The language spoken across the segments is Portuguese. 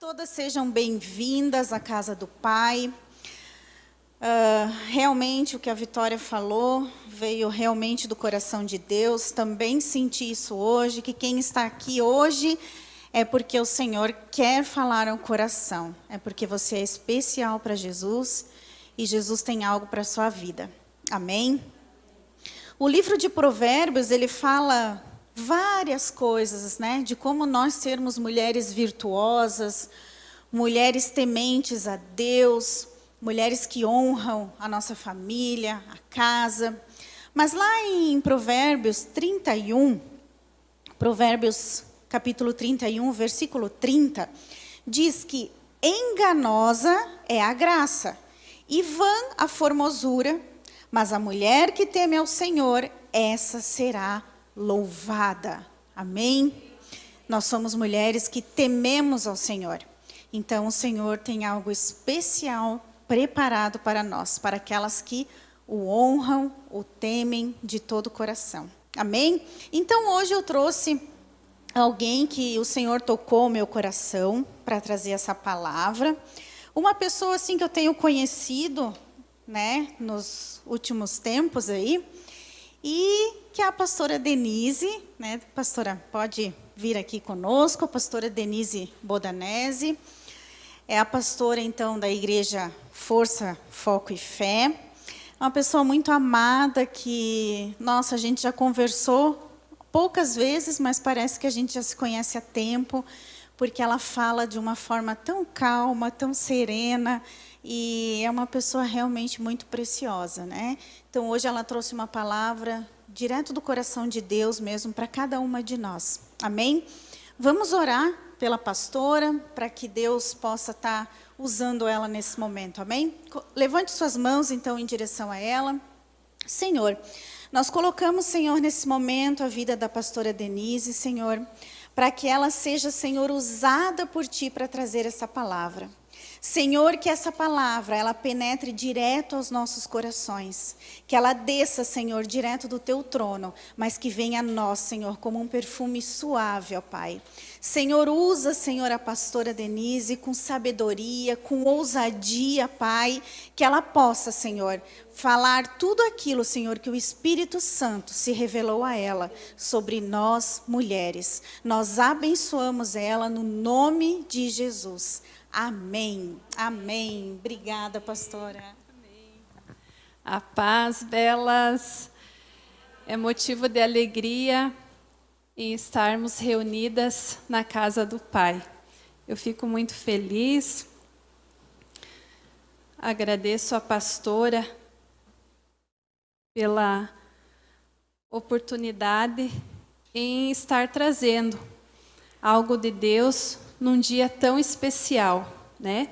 Todas sejam bem-vindas à casa do Pai. Realmente o que a Vitória falou veio realmente do coração de Deus. Também senti isso hoje, que quem está aqui hoje é porque o Senhor quer falar ao coração. É porque você é especial para Jesus e Jesus tem algo para a sua vida. Amém? O livro de Provérbios, ele fala várias coisas, né? De como nós sermos mulheres virtuosas, mulheres tementes a Deus, mulheres que honram a nossa família, a casa. Mas lá em Provérbios 31, Provérbios capítulo 31, versículo 30, diz que enganosa é a graça e vã a formosura, mas a mulher que teme ao Senhor, essa será louvada. Amém? Nós somos mulheres que tememos ao Senhor. Então, o Senhor tem algo especial preparado para nós, para aquelas que o honram, o temem de todo o coração. Amém? Então, hoje eu trouxe alguém que o Senhor tocou o meu coração para trazer essa palavra. Uma pessoa assim que eu tenho conhecido, né, nos últimos tempos aí, e que é a pastora Denise, né? Pastora, pode vir aqui conosco, a pastora Denise Bodanese. É a pastora, então, da igreja Força, Foco e Fé. É uma pessoa muito amada que, nossa, a gente já conversou poucas vezes, mas parece que a gente já se conhece há tempo, porque ela fala de uma forma tão calma, tão serena, e é uma pessoa realmente muito preciosa, né? Então, hoje ela trouxe uma palavra direto do coração de Deus mesmo, para cada uma de nós. Amém? Vamos orar pela pastora, para que Deus possa estar usando ela nesse momento, amém? Levante suas mãos, então, em direção a ela. Senhor, nós colocamos, Senhor, nesse momento, a vida da pastora Denise, Senhor, para que ela seja, Senhor, usada por Ti para trazer essa palavra. Senhor, que essa palavra, ela penetre direto aos nossos corações. Que ela desça, Senhor, direto do Teu trono, mas que venha a nós, Senhor, como um perfume suave, ó Pai. Senhor, usa, Senhor, a pastora Denise com sabedoria, com ousadia, Pai. Que ela possa, Senhor, falar tudo aquilo, Senhor, que o Espírito Santo se revelou a ela sobre nós, mulheres. Nós abençoamos ela no nome de Jesus. Amém, amém. Obrigada, pastora. Amém. A paz, belas, é motivo de alegria em estarmos reunidas na casa do Pai. Eu fico muito feliz, agradeço a pastora pela oportunidade em estar trazendo algo de Deus num dia tão especial, né?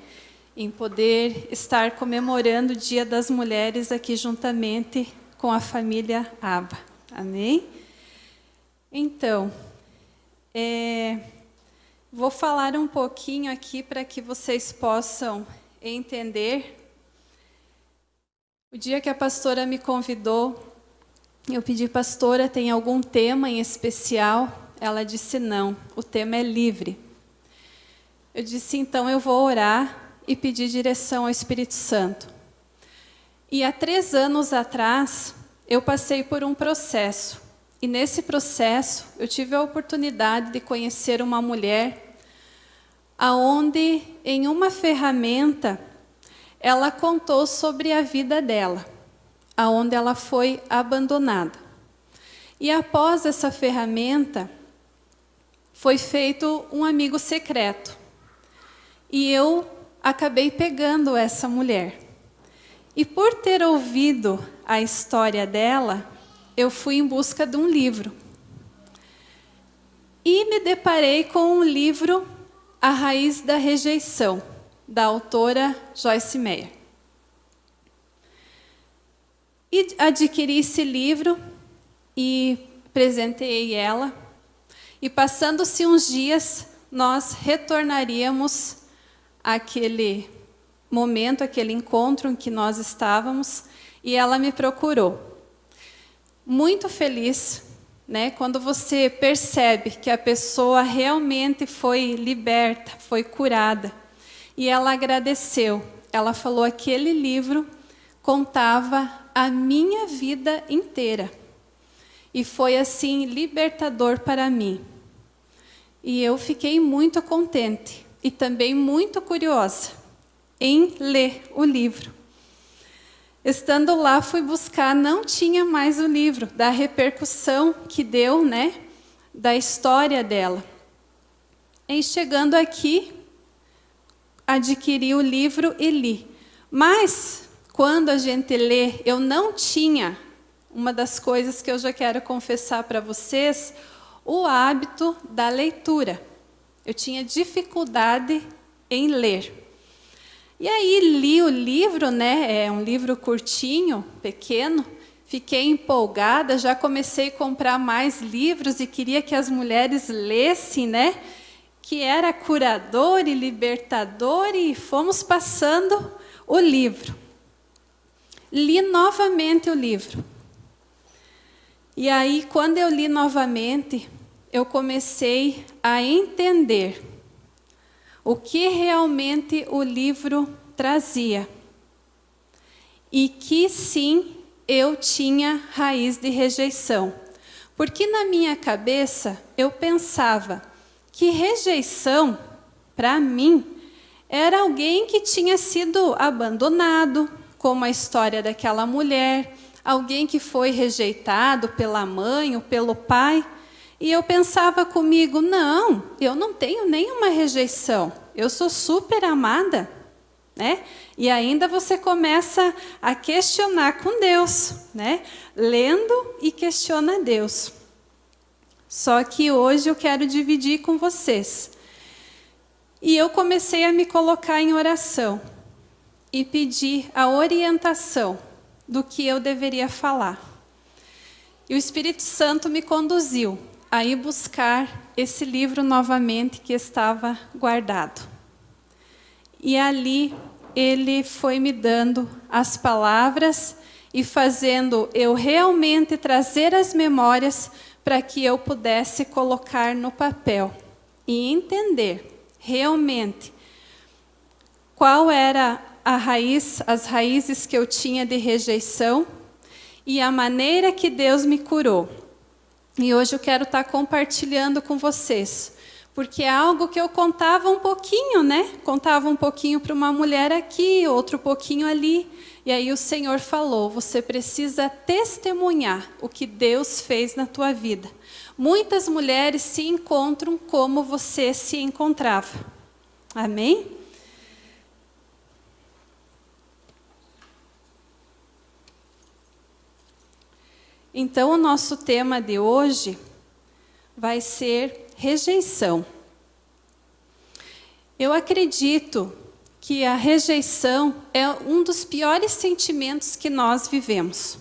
Em poder estar comemorando o Dia das Mulheres aqui juntamente com a família Aba. Amém? Então, vou falar um pouquinho aqui para que vocês possam entender. O dia que a pastora me convidou, eu pedi, pastora, tem algum tema em especial? Ela disse, não, o tema é livre. Eu disse, então eu vou orar e pedir direção ao Espírito Santo. E há 3 anos atrás, eu passei por um processo. E nesse processo, eu tive a oportunidade de conhecer uma mulher, aonde, em uma ferramenta, ela contou sobre a vida dela, aonde ela foi abandonada. E após essa ferramenta, foi feito um amigo secreto. E eu acabei pegando essa mulher. E por ter ouvido a história dela, eu fui em busca de um livro. E me deparei com um livro, A Raiz da Rejeição, da autora Joyce Meyer. E adquiri esse livro e presenteei ela. E passando-se uns dias, nós retornaríamos àquele momento, aquele encontro em que nós estávamos, e ela me procurou. Muito feliz, né? Quando você percebe que a pessoa realmente foi liberta, foi curada, e ela agradeceu. Ela falou: aquele livro contava a minha vida inteira. E foi assim libertador para mim. E eu fiquei muito contente e também muito curiosa em ler o livro. Estando lá, fui buscar, não tinha mais o livro, da repercussão que deu, né, da história dela. E chegando aqui, adquiri o livro e li. Mas, quando a gente lê, eu não tinha, uma das coisas que eu já quero confessar para vocês, o hábito da leitura. Eu tinha dificuldade em ler. E aí li o livro, né? É um livro curtinho, pequeno. Fiquei empolgada, já comecei a comprar mais livros e queria que as mulheres lessem, né? Que era curador e libertador, e fomos passando o livro. Li novamente o livro. E aí, quando eu li novamente, eu comecei a entender o que realmente o livro trazia. E que sim, eu tinha raiz de rejeição. Porque na minha cabeça, eu pensava que rejeição, para mim, era alguém que tinha sido abandonado, como a história daquela mulher, alguém que foi rejeitado pela mãe ou pelo pai. E eu pensava comigo: não, eu não tenho nenhuma rejeição, eu sou super amada, né? E ainda você começa a questionar com Deus, né? Lendo e questiona Deus. Só que hoje eu quero dividir com vocês. E eu comecei a me colocar em oração e pedir a orientação do que eu deveria falar. E o Espírito Santo me conduziu a ir buscar esse livro novamente que estava guardado. E ali ele foi me dando as palavras e fazendo eu realmente trazer as memórias para que eu pudesse colocar no papel e entender realmente qual era a raiz, as raízes que eu tinha de rejeição e a maneira que Deus me curou. E hoje eu quero estar compartilhando com vocês, porque é algo que eu contava um pouquinho, né? Contava um pouquinho para uma mulher aqui, outro pouquinho ali. E aí o Senhor falou: você precisa testemunhar o que Deus fez na tua vida. Muitas mulheres se encontram como você se encontrava. Amém? Então, o nosso tema de hoje vai ser rejeição. Eu acredito que a rejeição é um dos piores sentimentos que nós vivemos.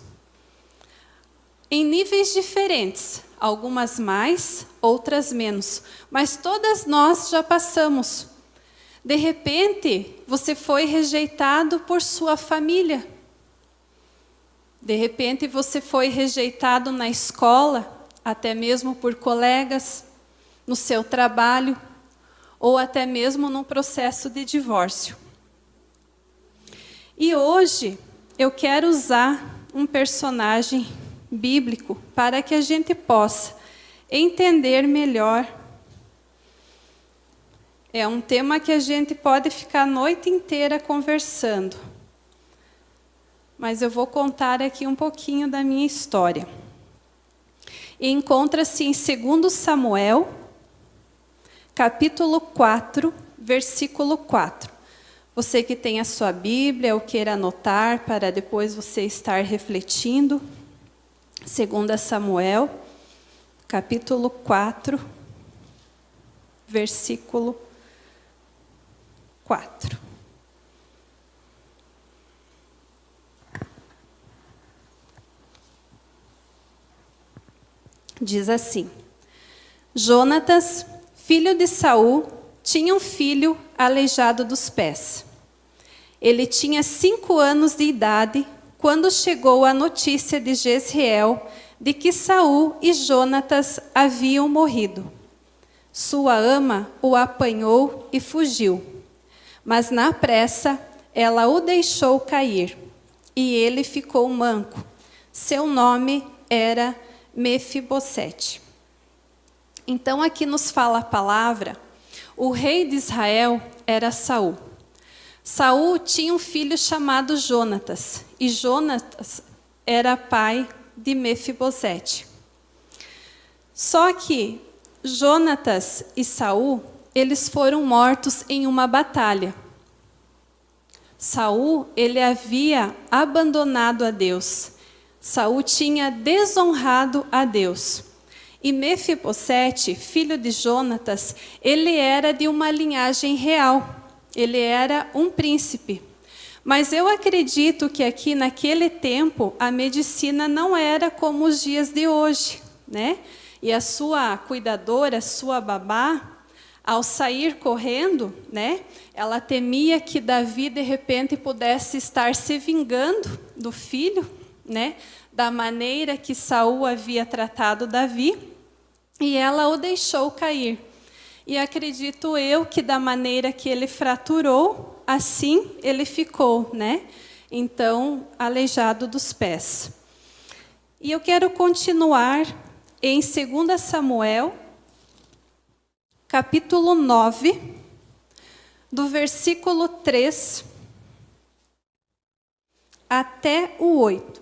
Em níveis diferentes, algumas mais, outras menos, mas todas nós já passamos. De repente, você foi rejeitado por sua família. De repente, você foi rejeitado na escola, até mesmo por colegas, no seu trabalho, ou até mesmo num processo de divórcio. E hoje, eu quero usar um personagem bíblico para que a gente possa entender melhor. É um tema que a gente pode ficar a noite inteira conversando. Mas eu vou contar aqui um pouquinho da minha história. E encontra-se em 2 Samuel, capítulo 4, versículo 4. Você que tem a sua Bíblia ou queira anotar para depois você estar refletindo. 2 Samuel, capítulo 4, versículo 4. Diz assim: Jonatas, filho de Saul, tinha um filho aleijado dos pés. Ele tinha 5 anos de idade quando chegou a notícia de Jezreel, de que Saul e Jonatas haviam morrido. Sua ama o apanhou e fugiu, mas na pressa ela o deixou cair, e ele ficou manco. Seu nome era Mefibosete. Então aqui nos fala a palavra, o rei de Israel era Saul. Saul tinha um filho chamado Jonatas, e Jonatas era pai de Mefibosete. Só que Jonatas e Saul, eles foram mortos em uma batalha. Saul, ele havia abandonado a Deus. Saul tinha desonrado a Deus. E Mefibosete, filho de Jonatas, ele era de uma linhagem real. Ele era um príncipe. Mas eu acredito que aqui naquele tempo a medicina não era como os dias de hoje, né? E a sua cuidadora, sua babá, ao sair correndo, né? Ela temia que Davi de repente pudesse estar se vingando do filho, né? Da maneira que Saul havia tratado Davi, e ela o deixou cair. E acredito eu que da maneira que ele fraturou, assim ele ficou, né? Então, aleijado dos pés. E eu quero continuar em 2 Samuel, capítulo 9, do versículo 3 até o 8.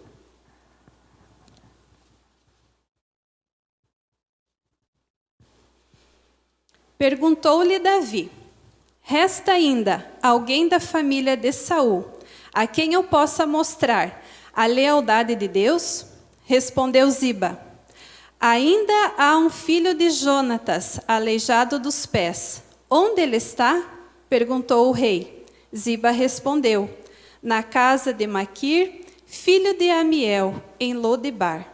Perguntou-lhe Davi: resta ainda alguém da família de Saul, a quem eu possa mostrar a lealdade de Deus? Respondeu Ziba: ainda há um filho de Jonatas, aleijado dos pés. Onde ele está? Perguntou o rei. Ziba respondeu: na casa de Maquir, filho de Amiel, em Lodebar.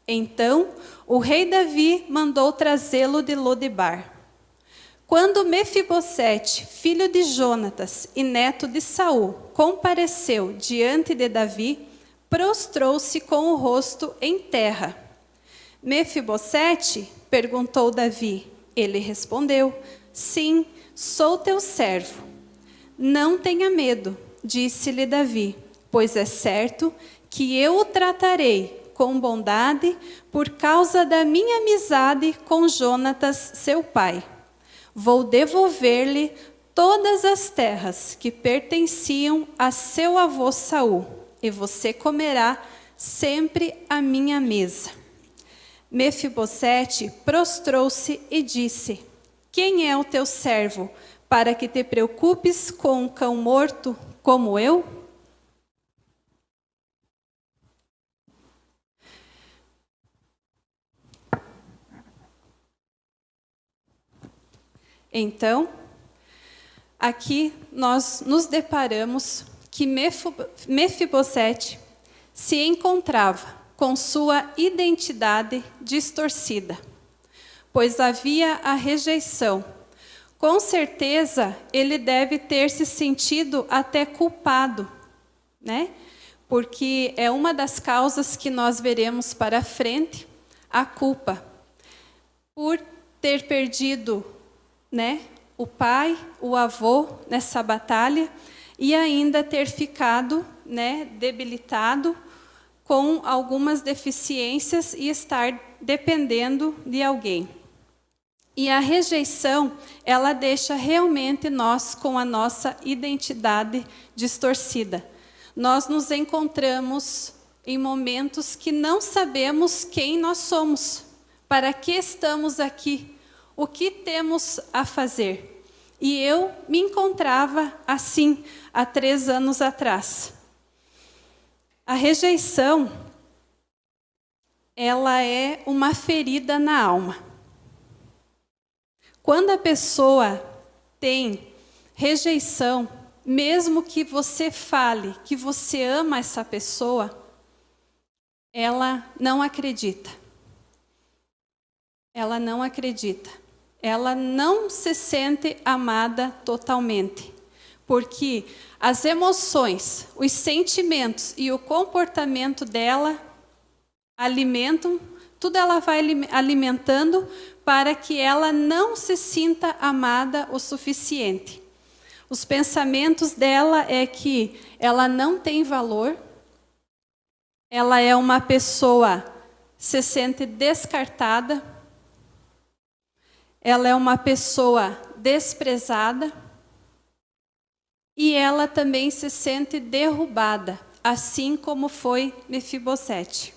Então o rei Davi mandou trazê-lo de Lodebar. Quando Mefibosete, filho de Jonatas e neto de Saul, compareceu diante de Davi, prostrou-se com o rosto em terra. Mefibosete? Perguntou Davi. Ele respondeu: sim, sou teu servo. Não tenha medo, disse-lhe Davi, pois é certo que eu o tratarei com bondade por causa da minha amizade com Jonatas, seu pai. Vou devolver-lhe todas as terras que pertenciam a seu avô Saul, e você comerá sempre à minha mesa. Mefibosete prostrou-se e disse: quem é o teu servo, para que te preocupes com um cão morto como eu? Então, aqui nós nos deparamos que Mefibosete se encontrava com sua identidade distorcida, pois havia a rejeição. Com certeza, ele deve ter se sentido até culpado, né? Porque é uma das causas que nós veremos para frente, a culpa, por ter perdido, né, o pai, o avô nessa batalha, e ainda ter ficado, né, debilitado com algumas deficiências e estar dependendo de alguém. E a rejeição, ela deixa realmente nós com a nossa identidade distorcida. Nós nos encontramos em momentos que não sabemos quem nós somos, para que estamos aqui, o que temos a fazer. E eu me encontrava assim há 3 anos atrás. A rejeição, ela é uma ferida na alma. Quando a pessoa tem rejeição, mesmo que você fale que você ama essa pessoa, ela não acredita. Ela não acredita. Ela não se sente amada totalmente, porque as emoções, os sentimentos e o comportamento dela alimentam, tudo ela vai alimentando para que ela não se sinta amada o suficiente. Os pensamentos dela é que ela não tem valor, ela é uma pessoa se sente descartada, ela é uma pessoa desprezada e ela também se sente derrubada, assim como foi Mefibosete.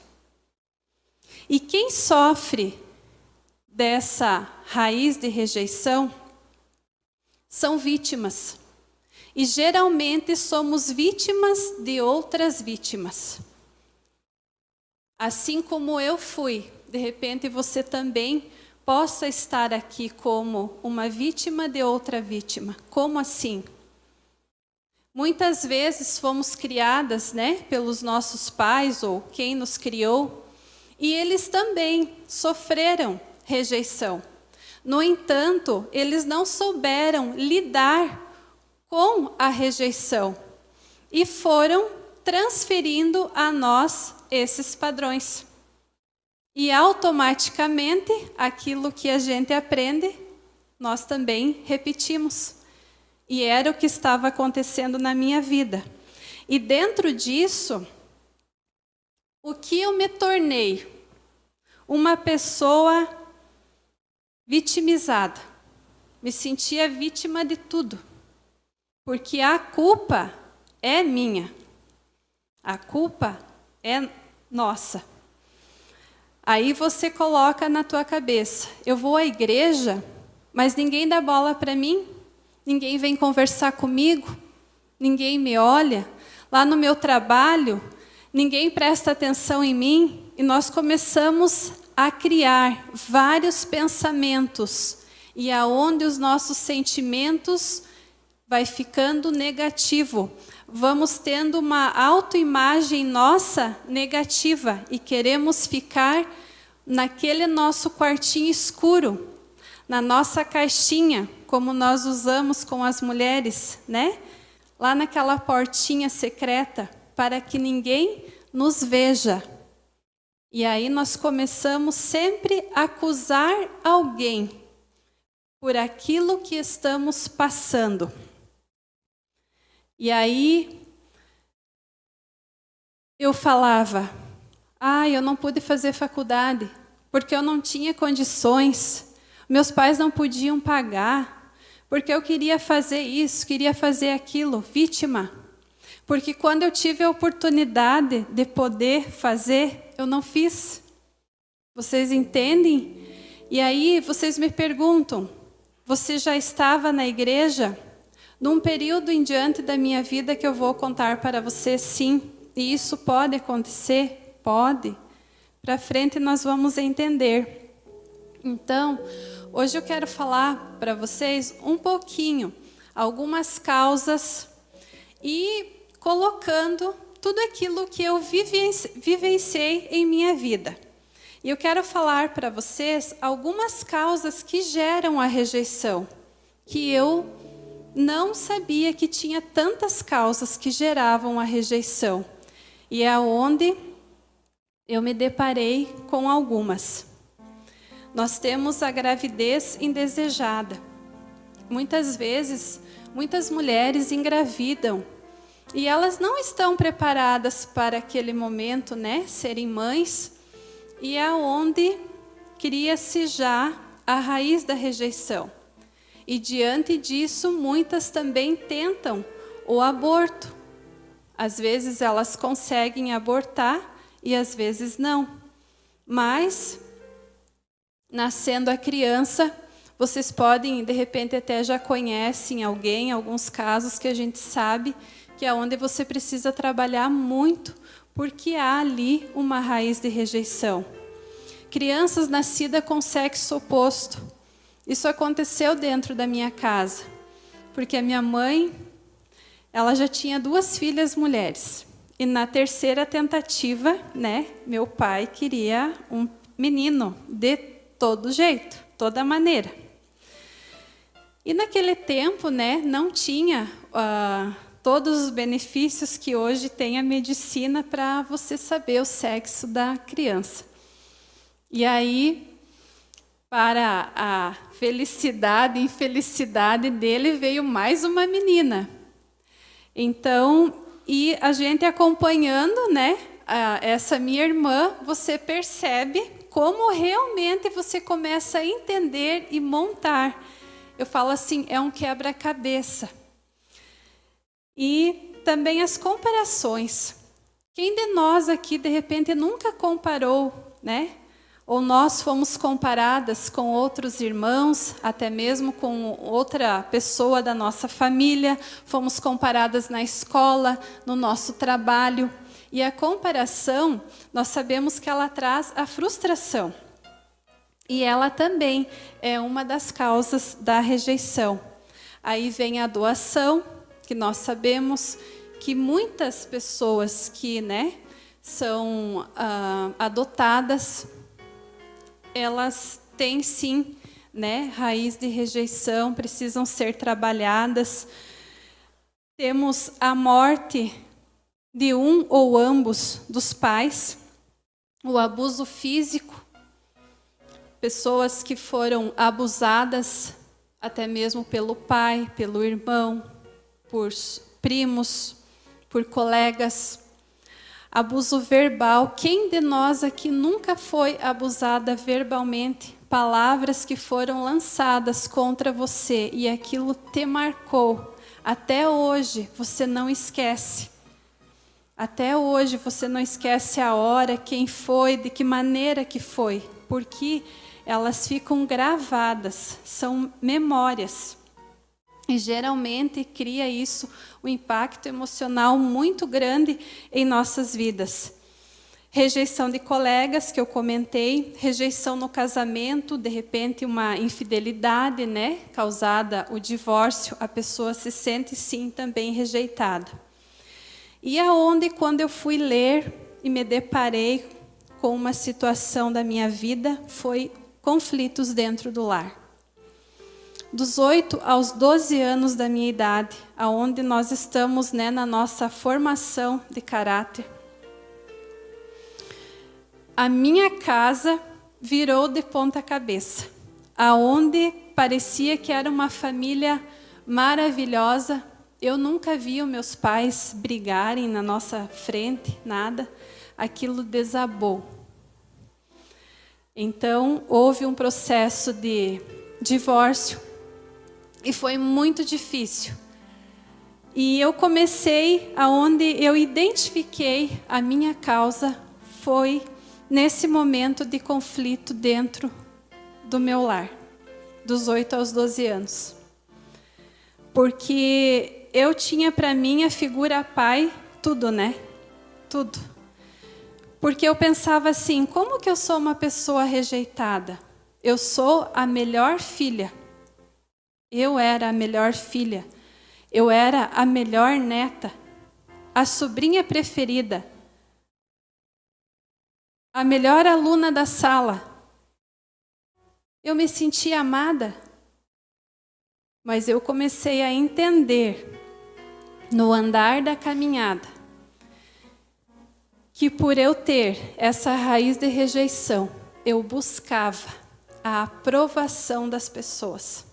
E quem sofre dessa raiz de rejeição são vítimas. E geralmente somos vítimas de outras vítimas. Assim como eu fui, de repente você também possa estar aqui como uma vítima de outra vítima. Como assim? Muitas vezes fomos criadas, pelos nossos pais ou quem nos criou, e eles também sofreram rejeição. No entanto, eles não souberam lidar com a rejeição e foram transferindo a nós esses padrões. E automaticamente, aquilo que a gente aprende, nós também repetimos. E era o que estava acontecendo na minha vida. E dentro disso, o que eu me tornei? Uma pessoa vitimizada. Me sentia vítima de tudo. Porque a culpa é minha. A culpa é nossa. Aí você coloca na tua cabeça, eu vou à igreja, mas ninguém dá bola para mim, ninguém vem conversar comigo, ninguém me olha. Lá no meu trabalho, ninguém presta atenção em mim. E nós começamos a criar vários pensamentos. E aonde os nossos sentimentos vai ficando negativo. Vamos tendo uma autoimagem nossa negativa e queremos ficar naquele nosso quartinho escuro, na nossa caixinha, como nós usamos com as mulheres, Lá naquela portinha secreta, para que ninguém nos veja. E aí nós começamos sempre a acusar alguém por aquilo que estamos passando. E aí, eu falava, eu não pude fazer faculdade, porque eu não tinha condições, meus pais não podiam pagar, porque eu queria fazer isso, queria fazer aquilo, vítima. Porque quando eu tive a oportunidade de poder fazer, eu não fiz. Vocês entendem? E aí, vocês me perguntam, você já estava na igreja? Num período em diante da minha vida que eu vou contar para você, sim. E isso pode acontecer? Pode. Para frente nós vamos entender. Então, hoje eu quero falar para vocês um pouquinho, algumas causas e colocando tudo aquilo que eu vivenciei em minha vida. E eu quero falar para vocês algumas causas que geram a rejeição, que eu não sabia que tinha tantas causas que geravam a rejeição. E é onde eu me deparei com algumas. Nós temos a gravidez indesejada. Muitas vezes, muitas mulheres engravidam e elas não estão preparadas para aquele momento, serem mães. E é onde cria-se já a raiz da rejeição. E diante disso, muitas também tentam o aborto. Às vezes elas conseguem abortar e às vezes não. Mas, nascendo a criança, vocês podem, de repente, até já conhecem alguém, alguns casos que a gente sabe que é onde você precisa trabalhar muito, porque há ali uma raiz de rejeição. Crianças nascidas com sexo oposto. Isso aconteceu dentro da minha casa, porque a minha mãe, ela já tinha 2 filhas mulheres. E na terceira tentativa, meu pai queria um menino de todo jeito, toda maneira. E naquele tempo, não tinha todos os benefícios que hoje tem a medicina para você saber o sexo da criança. E aí, para a felicidade e infelicidade dele, veio mais uma menina. Então, e a gente acompanhando, né, essa minha irmã, você percebe como realmente você começa a entender e montar. Eu falo assim, é um quebra-cabeça. E também as comparações. Quem de nós aqui, de repente, nunca comparou, né? Ou nós fomos comparadas com outros irmãos, até mesmo com outra pessoa da nossa família, fomos comparadas na escola, no nosso trabalho. E a comparação, nós sabemos que ela traz a frustração. E ela também é uma das causas da rejeição. Aí vem a doação, que nós sabemos que muitas pessoas que, né, são adotadas, elas têm sim, né, raiz de rejeição, precisam ser trabalhadas. Temos a morte de um ou ambos dos pais, o abuso físico, pessoas que foram abusadas até mesmo pelo pai, pelo irmão, por primos, por colegas. Abuso verbal. Quem de nós aqui nunca foi abusada verbalmente? Palavras que foram lançadas contra você e aquilo te marcou. Até hoje você não esquece. Até hoje você não esquece a hora, quem foi, de que maneira que foi. Porque elas ficam gravadas, são memórias. E geralmente cria isso um impacto emocional muito grande em nossas vidas. Rejeição de colegas, que eu comentei, rejeição no casamento, de repente uma infidelidade, né, causada o divórcio, a pessoa se sente sim também rejeitada. E aonde, quando eu fui ler e me deparei com uma situação da minha vida, foi conflitos dentro do lar. Dos 8 aos 12 anos da minha idade, aonde nós estamos, né, na nossa formação de caráter, a minha casa virou de ponta cabeça, aonde parecia que era uma família maravilhosa. Eu nunca vi os meus pais brigarem na nossa frente, nada. Aquilo desabou. Então, houve um processo de divórcio e foi muito difícil. E eu comecei, aonde eu identifiquei a minha causa, foi nesse momento de conflito dentro do meu lar, dos 8 aos 12 anos. Porque eu tinha para mim a figura pai, tudo, né? Tudo. Porque eu pensava assim, como que eu sou uma pessoa rejeitada? Eu sou a melhor filha. Eu era a melhor filha. Eu era a melhor neta. A sobrinha preferida. A melhor aluna da sala. Eu me sentia amada. Mas eu comecei a entender, no andar da caminhada, que por eu ter essa raiz de rejeição, eu buscava a aprovação das pessoas.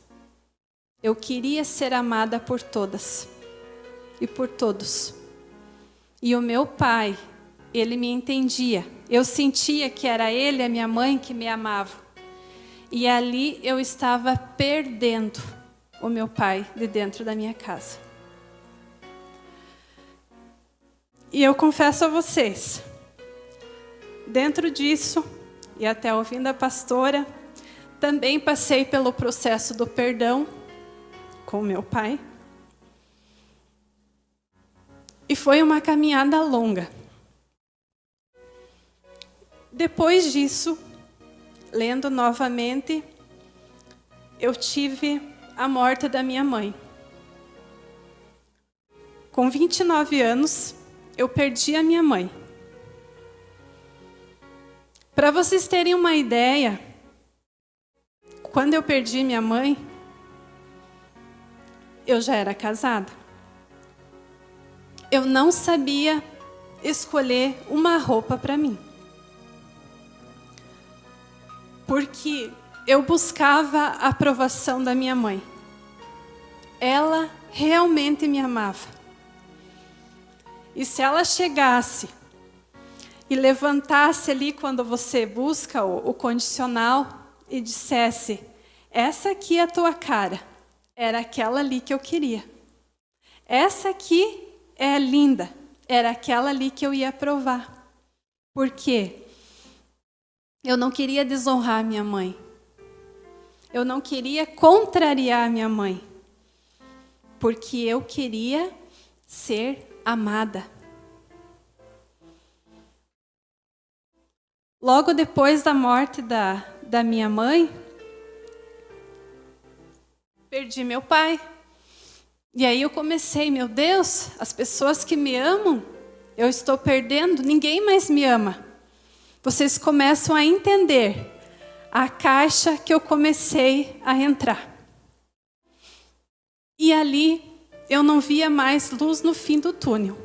Eu queria ser amada por todas e por todos. E o meu pai, ele me entendia. Eu sentia que era ele, a minha mãe, que me amava. E ali eu estava perdendo o meu pai de dentro da minha casa. E eu confesso a vocês, dentro disso, e até ouvindo a pastora, também passei pelo processo do perdão com meu pai. E foi uma caminhada longa. Depois disso, lendo novamente, eu tive a morte da minha mãe. Com 29 anos, eu perdi a minha mãe. Para vocês terem uma ideia, quando eu perdi minha mãe, eu já era casada. eu não sabia escolher uma roupa para mim. Porque eu buscava a aprovação da minha mãe. Ela realmente me amava. E se ela chegasse e levantasse ali quando você busca o condicional e dissesse: essa aqui é a tua cara, era aquela ali que eu queria. Essa aqui é linda, era aquela ali que eu ia aprovar. Por quê? Eu não queria desonrar minha mãe. Eu não queria contrariar minha mãe. Porque eu queria ser amada. Logo depois da morte da minha mãe, perdi meu pai. E aí eu comecei, meu Deus, as pessoas que me amam, eu estou perdendo, ninguém mais me ama. Vocês começam a entender a caixa que eu comecei a entrar. E ali eu não via mais luz no fim do túnel.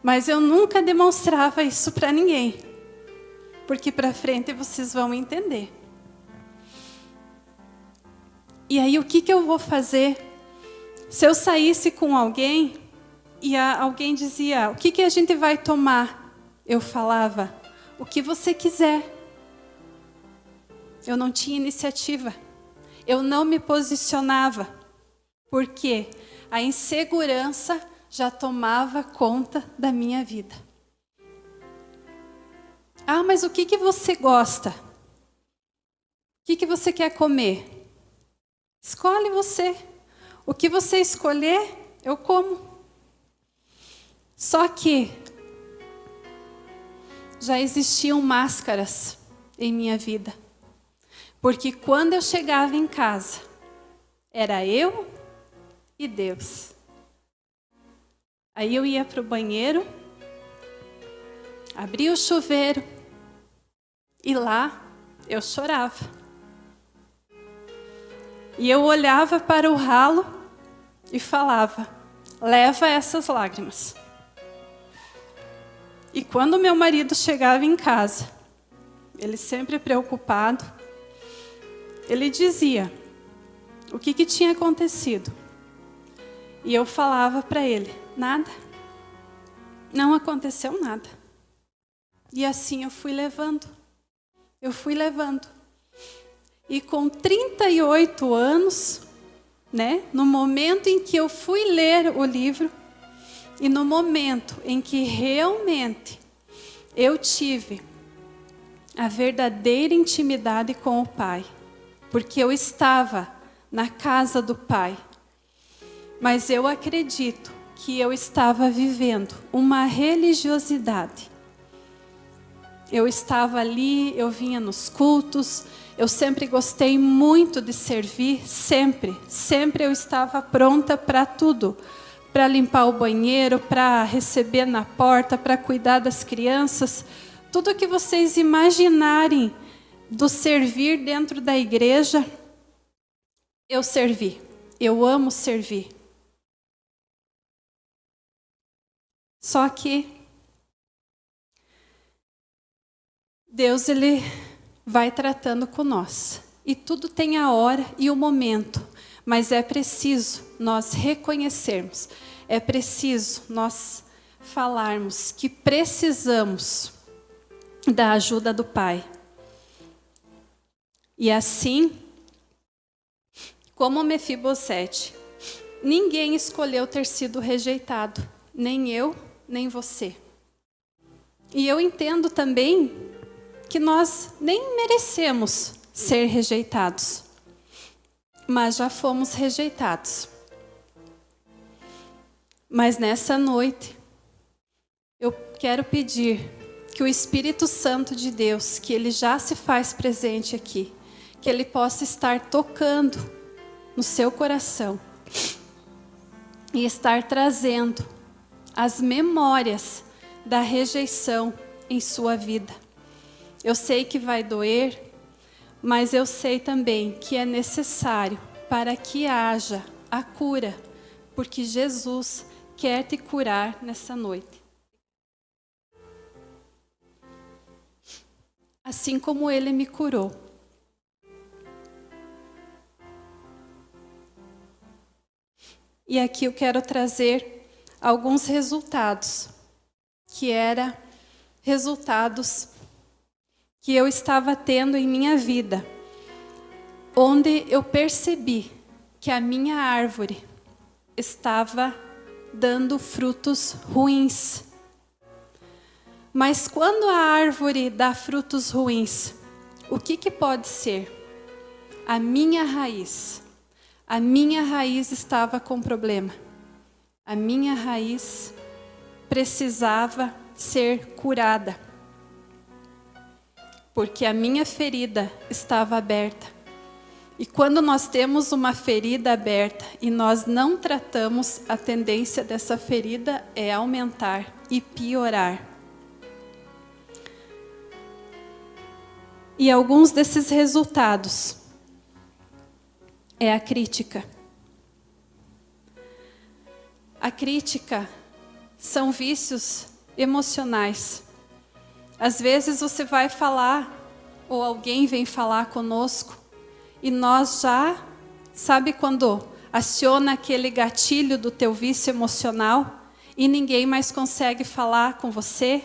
Mas eu nunca demonstrava isso para ninguém. Porque para frente vocês vão entender. E aí o que eu vou fazer? Se eu saísse com alguém e alguém dizia: o que a gente vai tomar? Eu falava: o que você quiser. Eu não tinha iniciativa. Eu não me posicionava. Porque a insegurança já tomava conta da minha vida. Ah, mas o que você gosta? O que você quer comer? Escolhe você. O que você escolher, eu como. Só que já existiam máscaras em minha vida. Porque quando eu chegava em casa, era eu e Deus. Aí eu ia para o banheiro, abria o chuveiro e lá eu chorava. E eu olhava para o ralo e falava: leva essas lágrimas. E quando meu marido chegava em casa, ele sempre preocupado, ele dizia o que tinha acontecido. E eu falava para ele: nada. Não aconteceu nada. E assim eu fui levando. Eu fui levando. E com 38 anos, né, no momento em que eu fui ler o livro, e no momento em que realmente eu tive a verdadeira intimidade com o Pai, porque eu estava na casa do Pai, mas eu acredito que eu estava vivendo uma religiosidade. Eu estava ali, eu vinha nos cultos, eu sempre gostei muito de servir, sempre eu estava pronta para tudo, para limpar o banheiro, para receber na porta, para cuidar das crianças, tudo que vocês imaginarem do servir dentro da igreja, eu servi, eu amo servir. Só que Deus, Ele vai tratando com nós. E tudo tem a hora e o momento. Mas é preciso nós reconhecermos. É preciso nós falarmos que precisamos da ajuda do Pai. E assim, como Mefibosete, ninguém escolheu ter sido rejeitado. Nem eu, nem você. E eu entendo também que nós nem merecemos ser rejeitados, mas já fomos rejeitados. Mas nessa noite, eu quero pedir que o Espírito Santo de Deus, que Ele já se faz presente aqui, que Ele possa estar tocando no seu coração e estar trazendo as memórias da rejeição em sua vida. Eu sei que vai doer, mas eu sei também que é necessário para que haja a cura, porque Jesus quer te curar nessa noite. Assim como Ele me curou. E aqui eu quero trazer alguns resultados, que eram resultados que eu estava tendo em minha vida, onde eu percebi que a minha árvore estava dando frutos ruins. Mas quando a árvore dá frutos ruins, o que pode ser? A minha raiz. A minha raiz estava com problema. A minha raiz precisava ser curada. Porque a minha ferida estava aberta. E quando nós temos uma ferida aberta e nós não tratamos, a tendência dessa ferida é aumentar e piorar. E alguns desses resultados é a crítica. A crítica são vícios emocionais. Às vezes você vai falar, ou alguém vem falar conosco, e nós já, sabe quando aciona aquele gatilho do teu vício emocional, e ninguém mais consegue falar com você,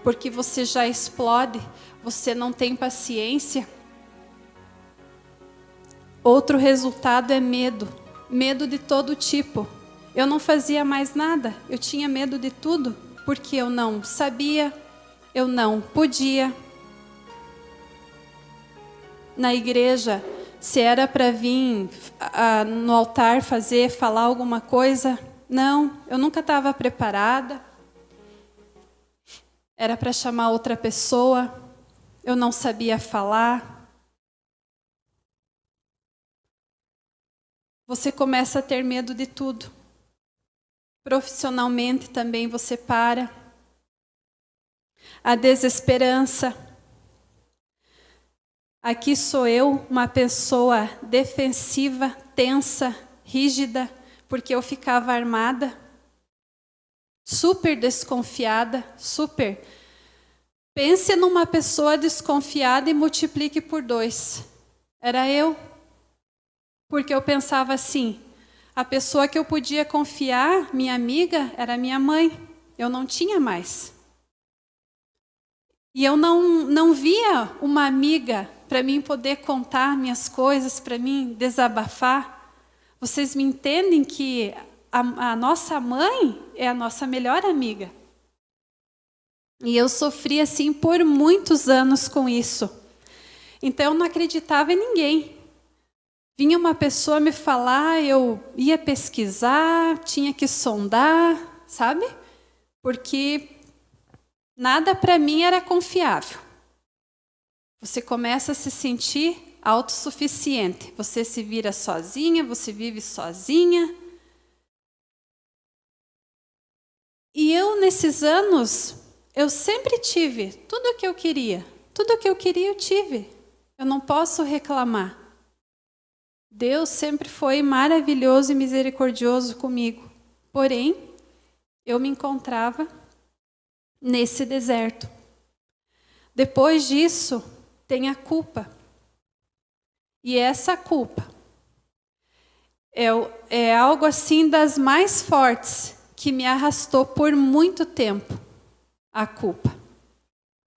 porque você já explode, você não tem paciência. Outro resultado é medo. Medo de todo tipo. Eu não fazia mais nada. Eu tinha medo de tudo. Porque eu não sabia. Eu não podia. Na igreja, se era para vir no altar falar alguma coisa, não. Eu nunca estava preparada. Era para chamar outra pessoa. Eu não sabia falar. Você começa a ter medo de tudo. Profissionalmente também você para. A desesperança. Aqui sou eu, uma pessoa defensiva, tensa, rígida, porque eu ficava armada. Super desconfiada, super. Pense numa pessoa desconfiada e multiplique por 2. Era eu. Porque eu pensava assim, a pessoa que eu podia confiar, minha amiga, era minha mãe. Eu não tinha mais. E eu não via uma amiga para mim poder contar minhas coisas, para mim desabafar. Vocês me entendem que a nossa mãe é a nossa melhor amiga. E eu sofri assim por muitos anos com isso. Então eu não acreditava em ninguém. Vinha uma pessoa me falar, eu ia pesquisar, tinha que sondar, sabe? Porque nada para mim era confiável. Você começa a se sentir autossuficiente. Você se vira sozinha, você vive sozinha. E eu, nesses anos, eu sempre tive tudo o que eu queria. Tudo o que eu queria eu tive. Eu não posso reclamar. Deus sempre foi maravilhoso e misericordioso comigo. Porém, eu me encontrava nesse deserto. Depois disso, tem a culpa. E essa culpa é algo assim das mais fortes que me arrastou por muito tempo. A culpa.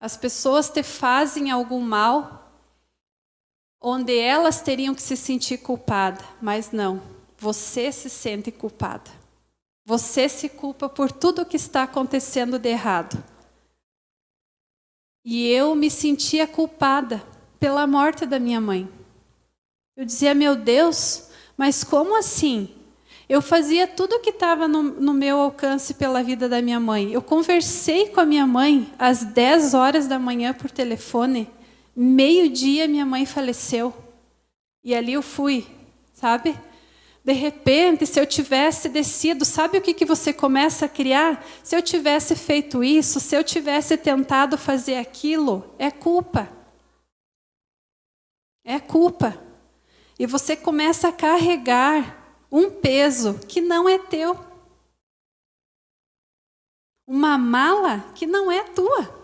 As pessoas te fazem algum mal onde elas teriam que se sentir culpada, mas não, você se sente culpada. Você se culpa por tudo o que está acontecendo de errado. E eu me sentia culpada pela morte da minha mãe. Eu dizia, meu Deus, mas como assim? Eu fazia tudo o que estava no meu alcance pela vida da minha mãe. Eu conversei com a minha mãe às 10 horas da manhã por telefone. Meio-dia minha mãe faleceu. E ali eu fui, sabe? De repente, se eu tivesse descido, sabe o que você começa a criar? Se eu tivesse feito isso, se eu tivesse tentado fazer aquilo, é culpa. É culpa. E você começa a carregar um peso que não é teu. uma mala que não é tua.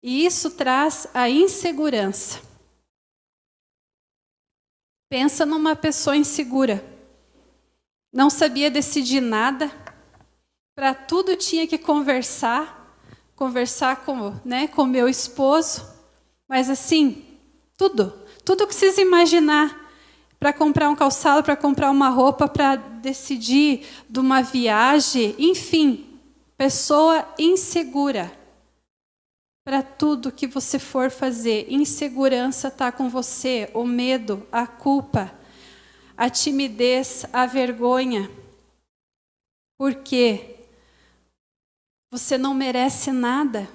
E isso traz a insegurança. Pensa numa pessoa insegura. Não sabia decidir nada. Para tudo tinha que conversar com meu esposo. Mas assim, tudo que vocês imaginar. Para comprar um calçado, para comprar uma roupa, para decidir de uma viagem, enfim, pessoa insegura. Para tudo que você for fazer, insegurança está com você, o medo, a culpa, a timidez, a vergonha. Porque você não merece nada.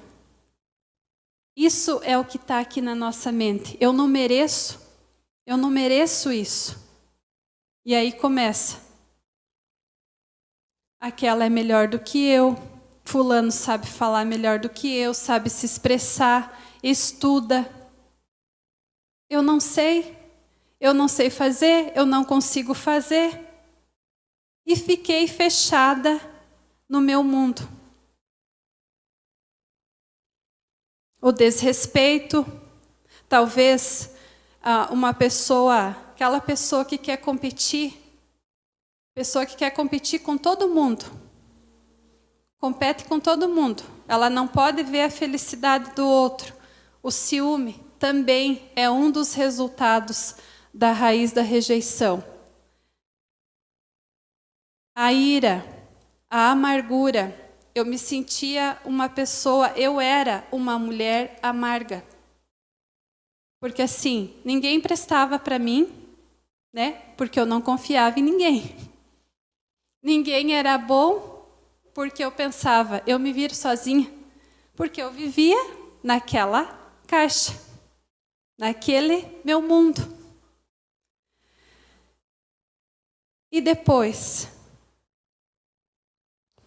Isso é o que está aqui na nossa mente. Eu não mereço isso. E aí começa. Aquela é melhor do que eu. Fulano sabe falar melhor do que eu, sabe se expressar, estuda. Eu não sei fazer, eu não consigo fazer. E fiquei fechada no meu mundo. O desrespeito, talvez aquela pessoa que quer competir com todo mundo. Compete com todo mundo. Ela não pode ver a felicidade do outro. O ciúme também é um dos resultados da raiz da rejeição. A ira, a amargura. Eu me sentia eu era uma mulher amarga. Porque assim, ninguém prestava para mim, né? Porque eu não confiava em ninguém. Ninguém era bom. Porque eu pensava, eu me viro sozinha. Porque eu vivia naquela caixa. Naquele meu mundo. E depois,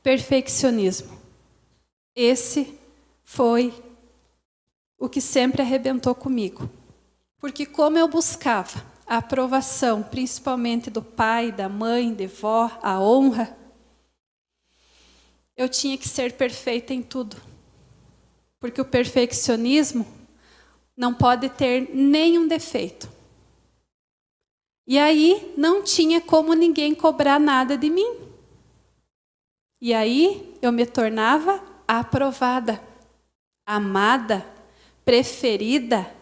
perfeccionismo. Esse foi o que sempre arrebentou comigo. Porque como eu buscava a aprovação, principalmente do pai, da mãe, da vó, a honra, eu tinha que ser perfeita em tudo. Porque o perfeccionismo não pode ter nenhum defeito. E aí não tinha como ninguém cobrar nada de mim. E aí eu me tornava aprovada, amada, preferida,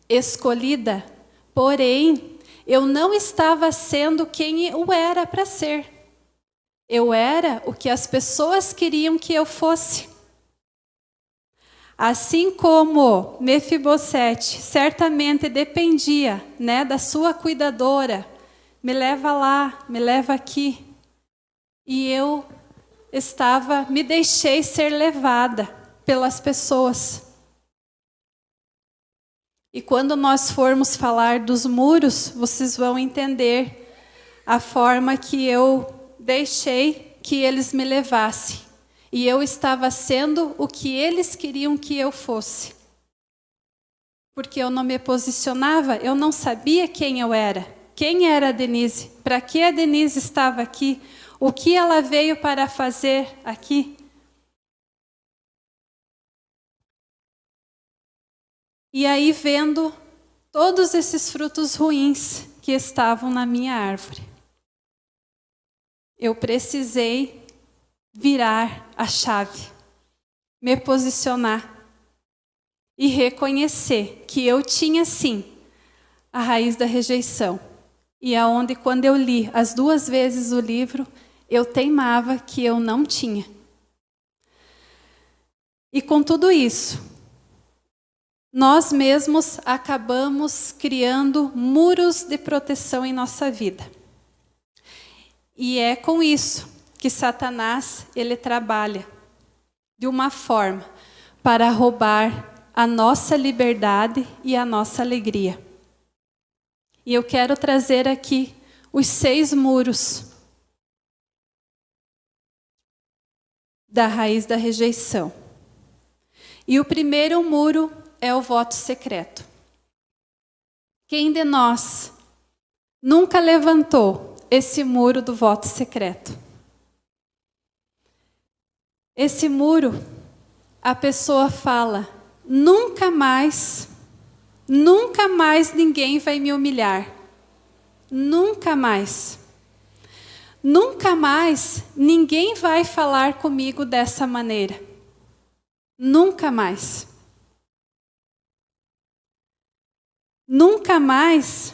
escolhida. Porém, eu não estava sendo quem eu era para ser. Eu era o que as pessoas queriam que eu fosse. Assim como Mefibosete certamente dependia, né, da sua cuidadora, me leva lá, me leva aqui. E eu me deixei ser levada pelas pessoas. E quando nós formos falar dos muros, vocês vão entender a forma que eu deixei que eles me levassem. E eu estava sendo o que eles queriam que eu fosse. Porque eu não me posicionava, eu não sabia quem eu era. Quem era a Denise? Para que a Denise estava aqui? O que ela veio para fazer aqui? E aí vendo todos esses frutos ruins que estavam na minha árvore, eu precisei virar a chave, me posicionar e reconhecer que eu tinha sim a raiz da rejeição. E aonde quando eu li as 2 vezes o livro, eu teimava que eu não tinha. E com tudo isso, nós mesmos acabamos criando muros de proteção em nossa vida. E é com isso que Satanás, ele trabalha de uma forma para roubar a nossa liberdade e a nossa alegria. E eu quero trazer aqui os 6 muros da raiz da rejeição. E o primeiro muro é o voto secreto. Quem de nós nunca levantou esse muro do voto secreto? Esse muro, a pessoa fala, nunca mais ninguém vai me humilhar. Nunca mais. Nunca mais ninguém vai falar comigo dessa maneira. Nunca mais. Nunca mais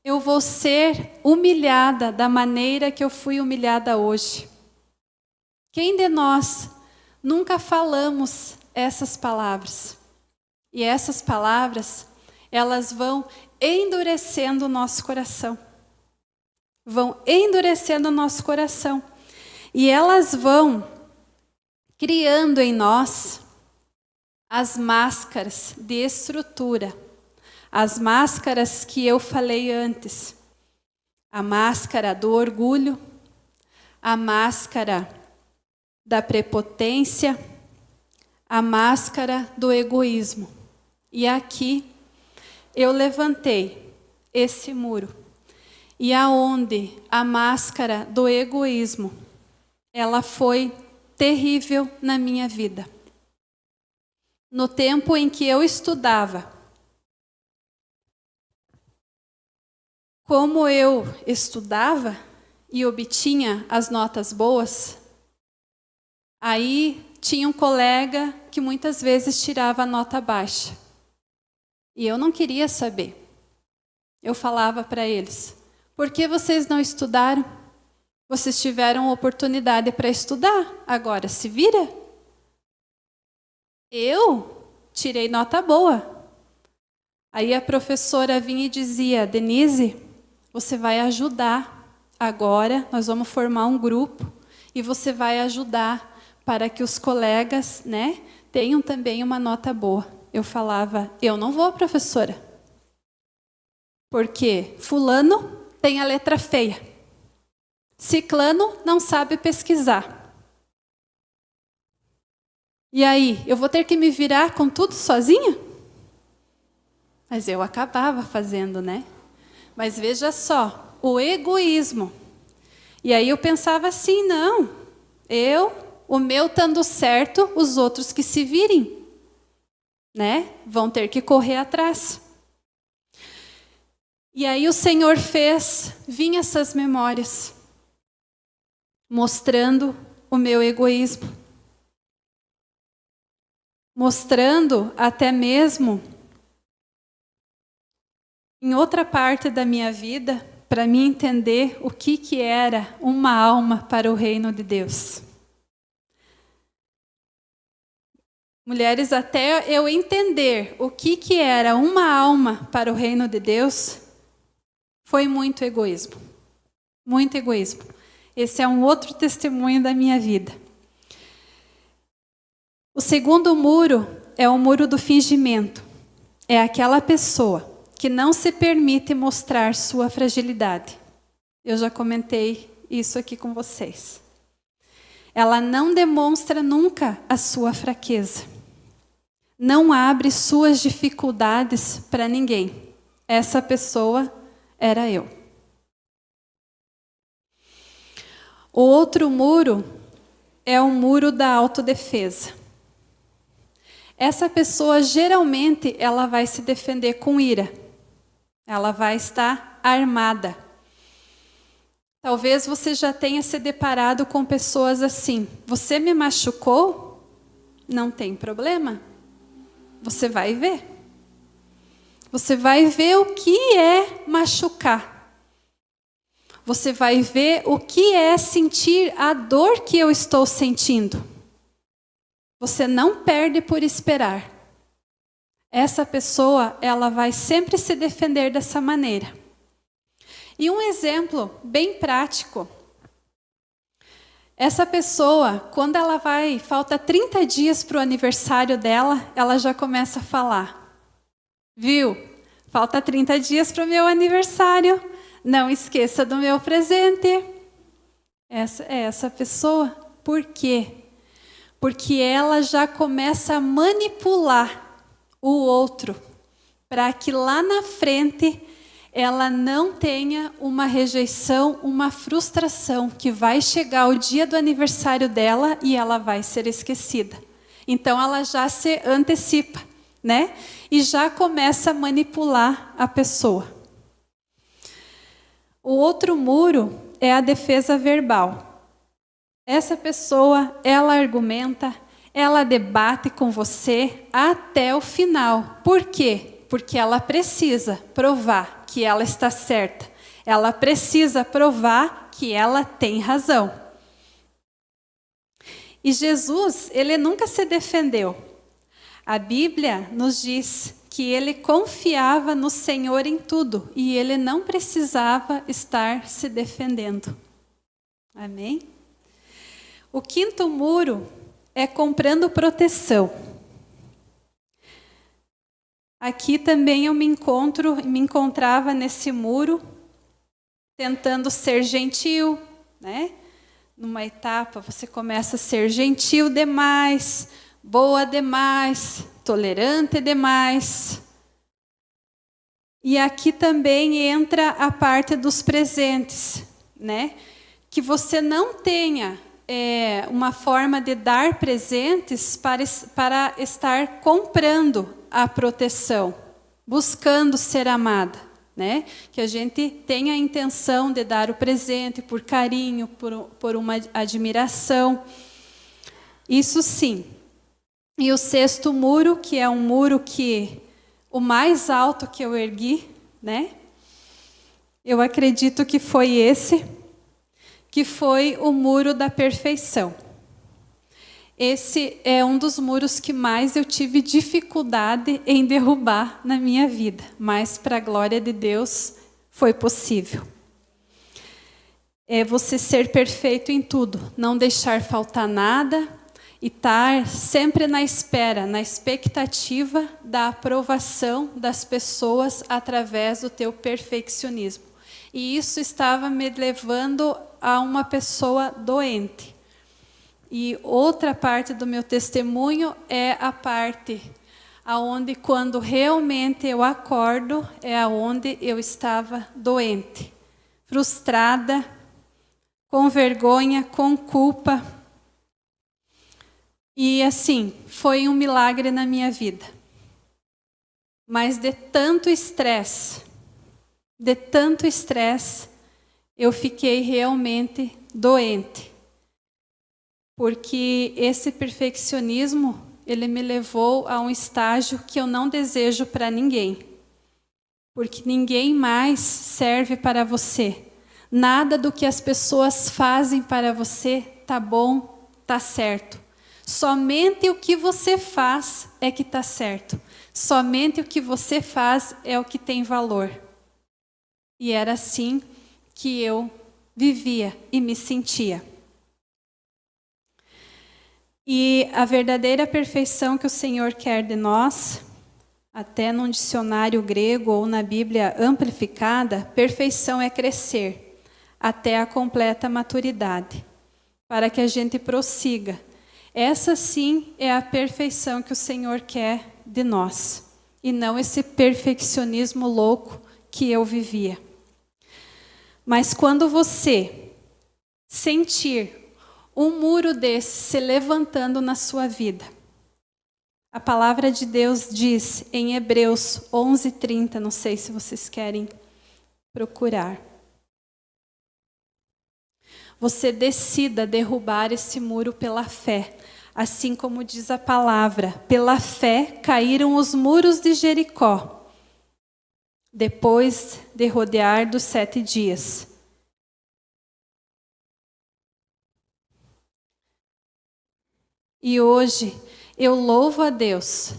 eu vou ser humilhada da maneira que eu fui humilhada hoje. Quem de nós nunca falamos essas palavras? E essas palavras, elas vão endurecendo o nosso coração. Vão endurecendo o nosso coração. E elas vão criando em nós as máscaras de estrutura. As máscaras que eu falei antes. A máscara do orgulho, a máscara da prepotência, a máscara do egoísmo. E aqui eu levantei esse muro. E aonde a máscara do egoísmo, ela foi terrível na minha vida. No tempo em que eu estudava, como eu estudava e obtinha as notas boas, aí tinha um colega que muitas vezes tirava nota baixa. E eu não queria saber. Eu falava para eles, por que vocês não estudaram? Vocês tiveram oportunidade para estudar, agora se vira. Eu tirei nota boa. Aí a professora vinha e dizia, Denise, você vai ajudar agora, nós vamos formar um grupo e você vai ajudar para que os colegas, né, tenham também uma nota boa. Eu falava, eu não vou, professora, porque fulano tem a letra feia, ciclano não sabe pesquisar. E aí, eu vou ter que me virar com tudo sozinha? Mas eu acabava fazendo, né? Mas veja só, o egoísmo. E aí eu pensava assim, não, o meu estando certo, os outros que se virem, né? Vão ter que correr atrás. E aí o Senhor fez vir essas memórias, mostrando o meu egoísmo. Mostrando até mesmo em outra parte da minha vida, para mim entender o que era uma alma para o reino de Deus. Mulheres, até eu entender o que era uma alma para o reino de Deus, foi muito egoísmo. Muito egoísmo. Esse é um outro testemunho da minha vida. O segundo muro é o muro do fingimento. É aquela pessoa que não se permite mostrar sua fragilidade. Eu já comentei isso aqui com vocês. Ela não demonstra nunca a sua fraqueza. Não abre suas dificuldades para ninguém. Essa pessoa era eu. O outro muro é o muro da autodefesa. Essa pessoa, geralmente, ela vai se defender com ira. Ela vai estar armada. Talvez você já tenha se deparado com pessoas assim. Você me machucou? Não tem problema. Você vai ver. Você vai ver o que é machucar. Você vai ver o que é sentir a dor que eu estou sentindo. Você não perde por esperar. Essa pessoa, ela vai sempre se defender dessa maneira. E um exemplo bem prático. Essa pessoa, quando ela falta 30 dias para o aniversário dela, ela já começa a falar. Viu? Falta 30 dias para o meu aniversário. Não esqueça do meu presente. Essa é essa pessoa. Por quê? Porque ela já começa a manipular o outro, para que lá na frente ela não tenha uma rejeição, uma frustração, que vai chegar o dia do aniversário dela e ela vai ser esquecida. Então ela já se antecipa, né? E já começa a manipular a pessoa. O outro muro é a defesa verbal. Essa pessoa, ela argumenta, ela debate com você até o final. Por quê? Porque ela precisa provar que ela está certa. Ela precisa provar que ela tem razão. E Jesus, ele nunca se defendeu. A Bíblia nos diz que ele confiava no Senhor em tudo e ele não precisava estar se defendendo. Amém? O quinto muro é comprando proteção. Aqui também eu me encontrava nesse muro, tentando ser gentil, né? Numa etapa você começa a ser gentil demais, boa demais, tolerante demais. E aqui também entra a parte dos presentes, né? Que você não tenha uma forma de dar presentes para estar comprando a proteção, buscando ser amada, né? Que a gente tenha a intenção de dar o presente por carinho, por uma admiração. Isso sim. E o sexto muro, que é um muro que o mais alto que eu ergui, né? Eu acredito que foi esse, que foi o muro da perfeição. Esse é um dos muros que mais eu tive dificuldade em derrubar na minha vida, mas para a glória de Deus foi possível. É você ser perfeito em tudo, não deixar faltar nada e estar sempre na espera, na expectativa da aprovação das pessoas através do teu perfeccionismo. E isso estava me levando a uma pessoa doente. E outra parte do meu testemunho é a parte aonde, quando realmente eu acordo, é aonde eu estava doente, frustrada, com vergonha, com culpa. E assim, foi um milagre na minha vida. Mas de tanto estresse, eu fiquei realmente doente. Porque esse perfeccionismo, ele me levou a um estágio que eu não desejo para ninguém. Porque ninguém mais serve para você. Nada do que as pessoas fazem para você tá bom, tá certo. Somente o que você faz é que tá certo. Somente o que você faz é o que tem valor. E era assim que eu vivia e me sentia. E a verdadeira perfeição que o Senhor quer de nós, até num dicionário grego ou na Bíblia amplificada, perfeição é crescer até a completa maturidade, para que a gente prossiga. Essa sim é a perfeição que o Senhor quer de nós, e não esse perfeccionismo louco que eu vivia. Mas quando você sentir um muro desse se levantando na sua vida, a palavra de Deus diz em Hebreus 11:30, não sei se vocês querem procurar. Você decida derrubar esse muro pela fé, assim como diz a palavra, pela fé caíram os muros de Jericó, depois de rodear dos 7 dias. E hoje eu louvo a Deus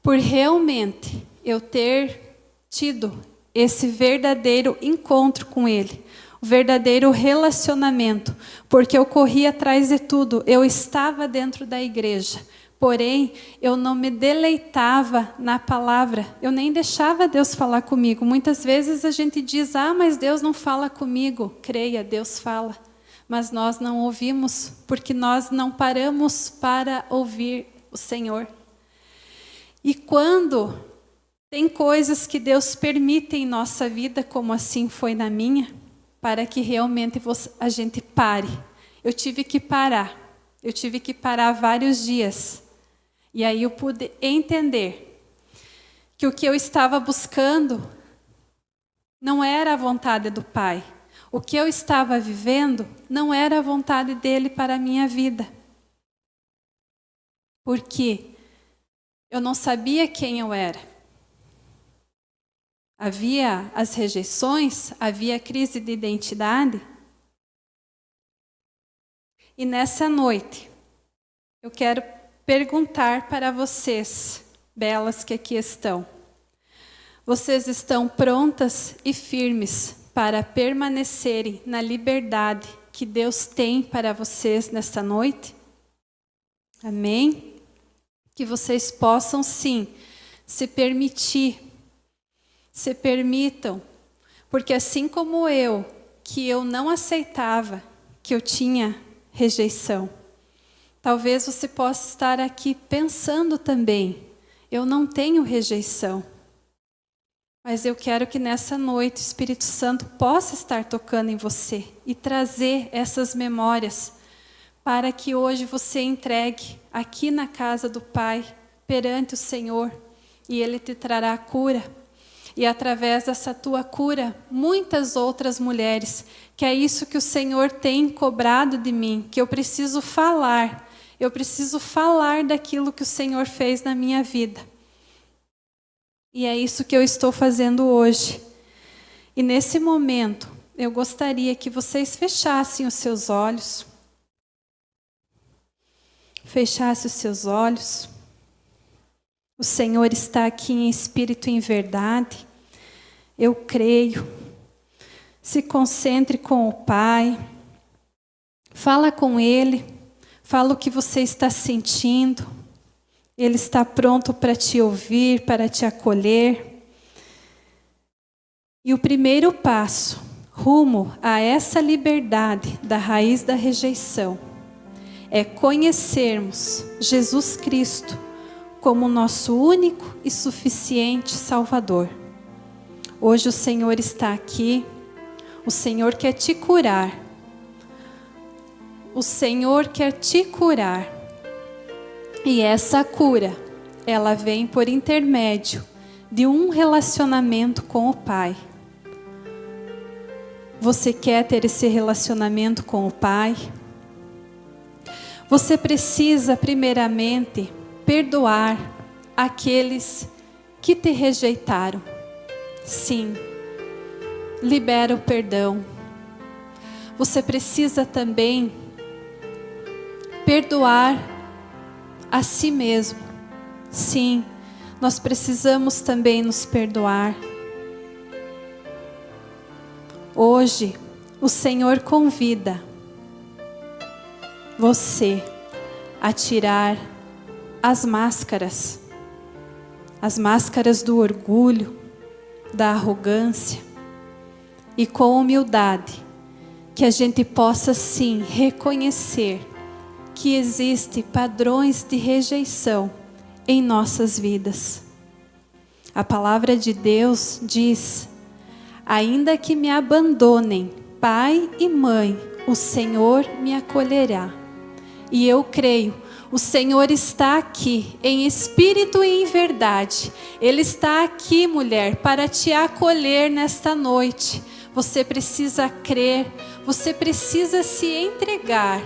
por realmente eu ter tido esse verdadeiro encontro com Ele, o verdadeiro relacionamento, porque eu corri atrás de tudo, eu estava dentro da igreja, porém eu não me deleitava na palavra, eu nem deixava Deus falar comigo. Muitas vezes a gente diz, mas Deus não fala comigo. Creia, Deus fala. Mas nós não ouvimos, porque nós não paramos para ouvir o Senhor. E quando Tem coisas que Deus permite em nossa vida, como assim foi na minha, para que realmente a gente pare. Eu tive que parar. Eu tive que parar vários dias. E aí eu pude entender que o que eu estava buscando não era a vontade do Pai. O que eu estava vivendo não era a vontade dele para a minha vida. Porque eu não sabia quem eu era. Havia as rejeições, havia a crise de identidade. E nessa noite, eu quero perguntar para vocês, belas que aqui estão. Vocês estão prontas e firmes para permanecerem na liberdade que Deus tem para vocês nesta noite? Amém? Que vocês possam sim se permitir, se permitam, porque assim como eu, que eu não aceitava, que eu tinha rejeição, talvez você possa estar aqui pensando também, eu não tenho rejeição. Mas eu quero que nessa noite o Espírito Santo possa estar tocando em você e trazer essas memórias para que hoje você entregue aqui na casa do Pai, perante o Senhor, e Ele te trará cura. E através dessa tua cura, muitas outras mulheres, que é isso que o Senhor tem cobrado de mim, que eu preciso falar daquilo que o Senhor fez na minha vida. E é isso que eu estou fazendo hoje. E nesse momento, eu gostaria que vocês fechassem os seus olhos. Fechassem os seus olhos. O Senhor está aqui em espírito e em verdade. Eu creio. Se concentre com o Pai. Fala com Ele. Fala o que você está sentindo. Ele está pronto para te ouvir, para te acolher. E o primeiro passo, rumo a essa liberdade da raiz da rejeição, é conhecermos Jesus Cristo como nosso único e suficiente Salvador. Hoje o Senhor está aqui, o Senhor quer te curar. O Senhor quer te curar. E essa cura, ela vem por intermédio de um relacionamento com o Pai. Você quer ter esse relacionamento com o Pai? Você precisa, primeiramente, perdoar aqueles que te rejeitaram. Sim, libera o perdão. Você precisa também perdoar a si mesmo. Sim, nós precisamos também nos perdoar. Hoje, o Senhor convida você a tirar as máscaras do orgulho, da arrogância, e com humildade, que a gente possa sim reconhecer que existem padrões de rejeição em nossas vidas. A palavra de Deus diz: ainda que me abandonem pai e mãe, o Senhor me acolherá. E eu creio, o Senhor está aqui em espírito e em verdade. Ele está aqui, mulher, para te acolher nesta noite. Você precisa crer, você precisa se entregar.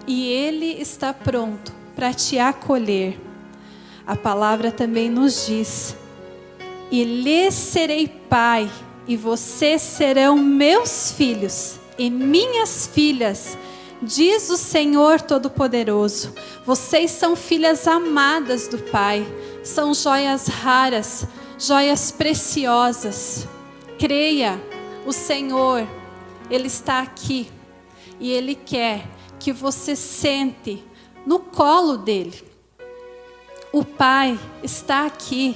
E Ele está pronto para te acolher. A palavra também nos diz: e lhes serei pai, e vocês serão meus filhos e minhas filhas, diz o Senhor Todo-Poderoso. Vocês são filhas amadas do Pai, são joias raras, joias preciosas. Creia, o Senhor, Ele está aqui e Ele quer que você sente no colo dele. O Pai está aqui.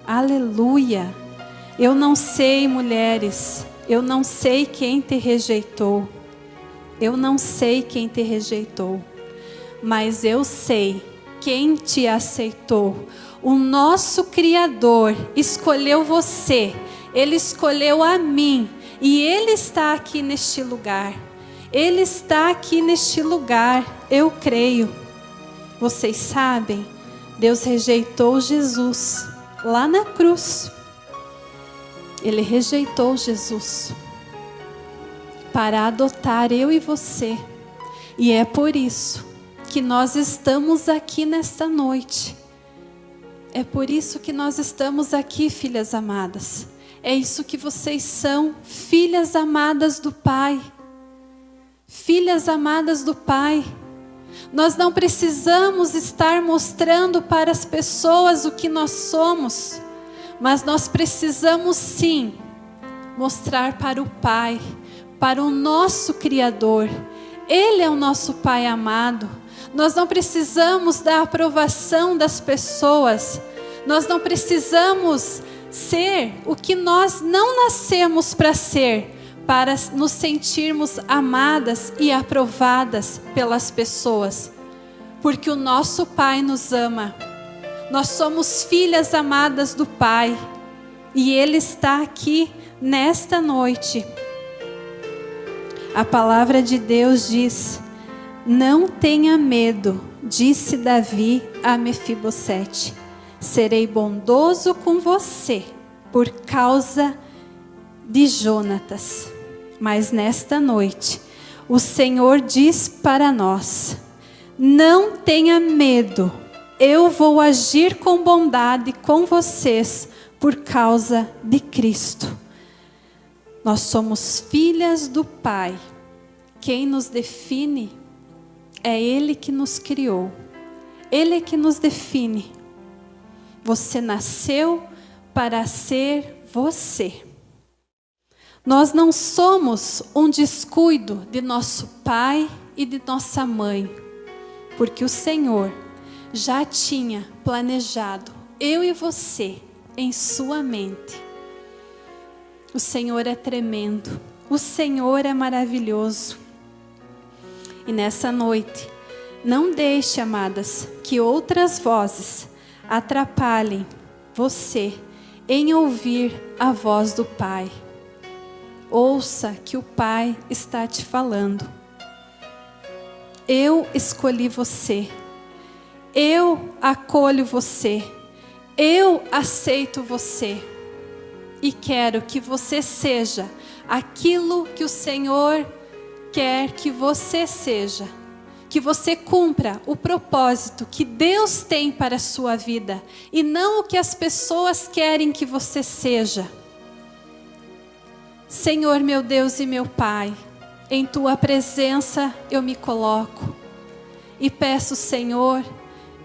Aleluia. Eu não sei, mulheres, eu não sei quem te rejeitou. Eu não sei quem te rejeitou. Mas eu sei quem te aceitou. O nosso Criador escolheu você, Ele escolheu a mim, e Ele está aqui neste lugar. Ele está aqui neste lugar, eu creio. Vocês sabem, Deus rejeitou Jesus lá na cruz. Ele rejeitou Jesus para adotar eu e você. E é por isso que nós estamos aqui nesta noite. É por isso que nós estamos aqui, filhas amadas. É isso que vocês são, filhas amadas do Pai. Filhas amadas do Pai. Nós não precisamos estar mostrando para as pessoas o que nós somos, mas nós precisamos sim mostrar para o Pai, para o nosso Criador. Ele é o nosso Pai amado. Nós não precisamos da aprovação das pessoas. Nós não precisamos ser o que nós não nascemos para ser, para nos sentirmos amadas e aprovadas pelas pessoas. Porque o nosso Pai nos ama. Nós somos filhas amadas do Pai. E Ele está aqui nesta noite. A palavra de Deus diz: não tenha medo, disse Davi a Mefibosete. Serei bondoso com você por causa de Jonatas. Mas nesta noite, o Senhor diz para nós: não tenha medo, eu vou agir com bondade com vocês por causa de Cristo. Nós somos filhas do Pai. Quem nos define é Ele que nos criou. Ele que nos define. Você nasceu para ser você. Nós não somos um descuido de nosso pai e de nossa mãe, porque o Senhor já tinha planejado eu e você em sua mente. O Senhor é tremendo, o Senhor é maravilhoso. E nessa noite, não deixe, amadas, que outras vozes atrapalhem você em ouvir a voz do Pai. Ouça que o Pai está te falando. Eu escolhi você. Eu acolho você. Eu aceito você. E quero que você seja aquilo que o Senhor quer que você seja. Que você cumpra o propósito que Deus tem para a sua vida. E não o que as pessoas querem que você seja. Senhor, meu Deus e meu Pai, em Tua presença eu me coloco. E peço, Senhor,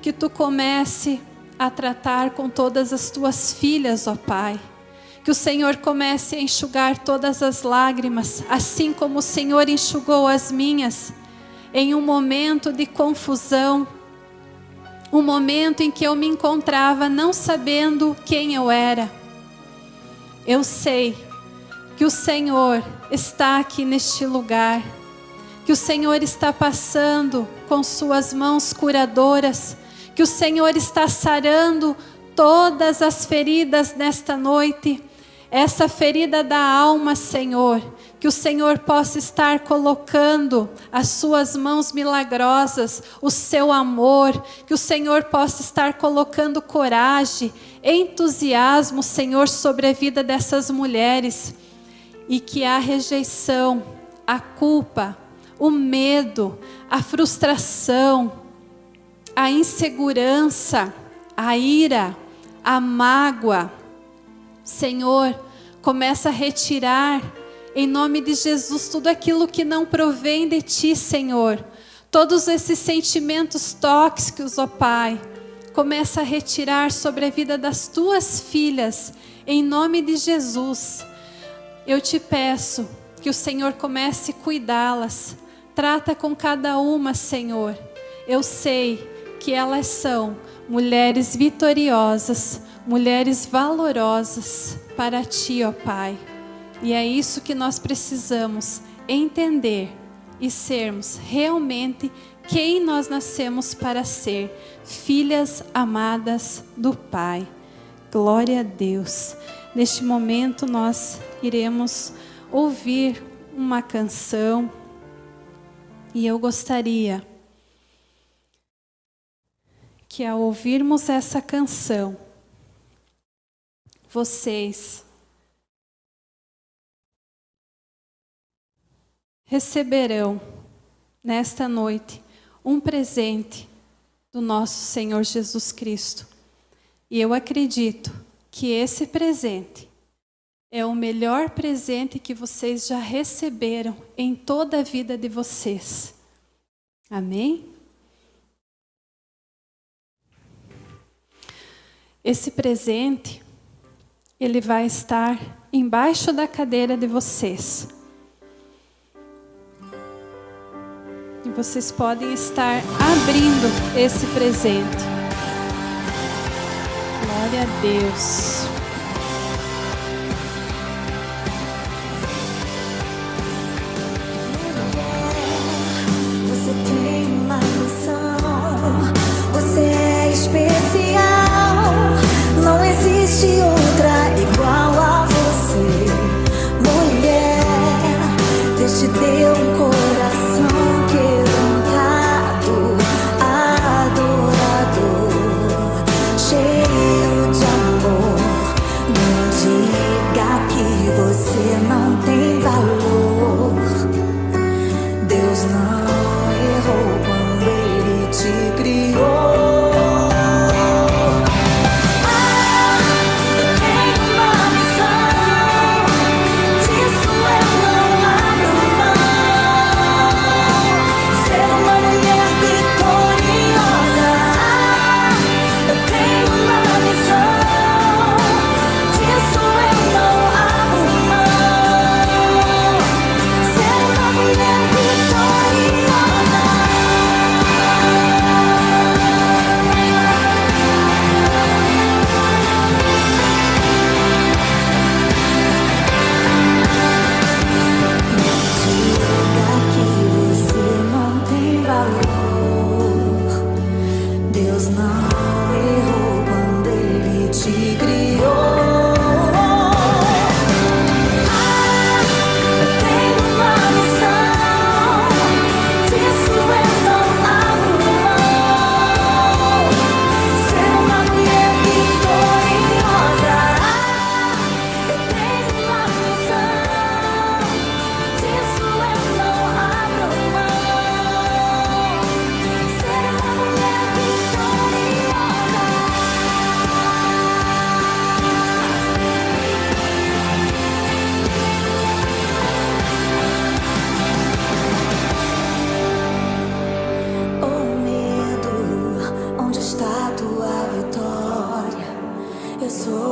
que Tu comece a tratar com todas as Tuas filhas, ó Pai. Que o Senhor comece a enxugar todas as lágrimas, assim como o Senhor enxugou as minhas, em um momento de confusão, um momento em que eu me encontrava não sabendo quem eu era. Eu sei que o Senhor está aqui neste lugar, que o Senhor está passando com suas mãos curadoras, que o Senhor está sarando todas as feridas nesta noite, essa ferida da alma, Senhor, que o Senhor possa estar colocando as suas mãos milagrosas, o seu amor, que o Senhor possa estar colocando coragem, entusiasmo, Senhor, sobre a vida dessas mulheres, e que a rejeição, a culpa, o medo, a frustração, a insegurança, a ira, a mágoa, Senhor, começa a retirar, em nome de Jesus, tudo aquilo que não provém de Ti, Senhor. Todos esses sentimentos tóxicos, ó Pai, começa a retirar sobre a vida das Tuas filhas, em nome de Jesus. Eu te peço que o Senhor comece a cuidá-las. Trata com cada uma, Senhor. Eu sei que elas são mulheres vitoriosas, mulheres valorosas para Ti, ó Pai. E é isso que nós precisamos entender e sermos realmente quem nós nascemos para ser, filhas amadas do Pai. Glória a Deus. Neste momento nós iremos ouvir uma canção e eu gostaria que ao ouvirmos essa canção, vocês receberão nesta noite um presente do nosso Senhor Jesus Cristo. E eu acredito que esse presente é o melhor presente que vocês já receberam em toda a vida de vocês. Amém? Esse presente, ele vai estar embaixo da cadeira de vocês. E vocês podem estar abrindo esse presente. Glória a Deus. Você tem uma missão, você é especial. Não existe outra igual a você, mulher. Deus te deu um coração quebrantado, adorador, cheio de amor. Não diga que você não tem valor. Deus não errou quando Ele te criou.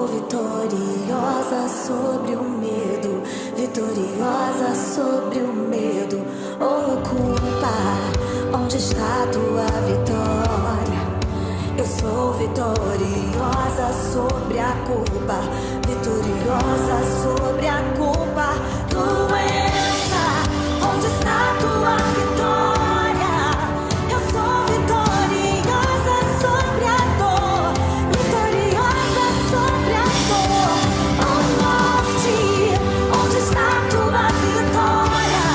Vitoriosa sobre o medo, vitoriosa sobre o medo. Oh, culpa, onde está tua vitória? Eu sou vitoriosa sobre a culpa, vitoriosa sobre a culpa. Doença, onde está tua vitória? Eu sou vitoriosa sobre a dor, vitoriosa sobre a dor. Oh, morte, onde está tua vitória?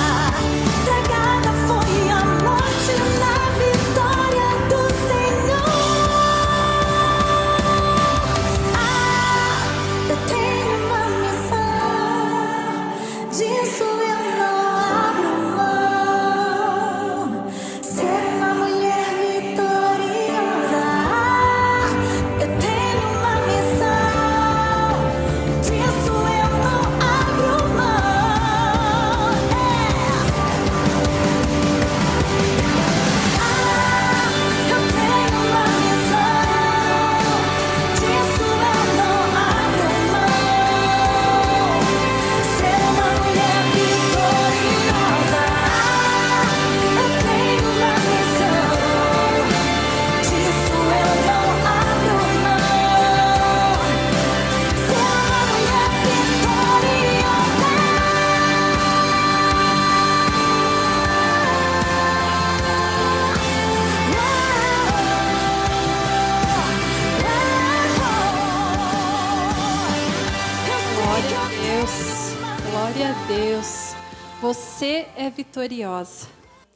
Glória a Deus. Glória a Deus. Você é vitoriosa.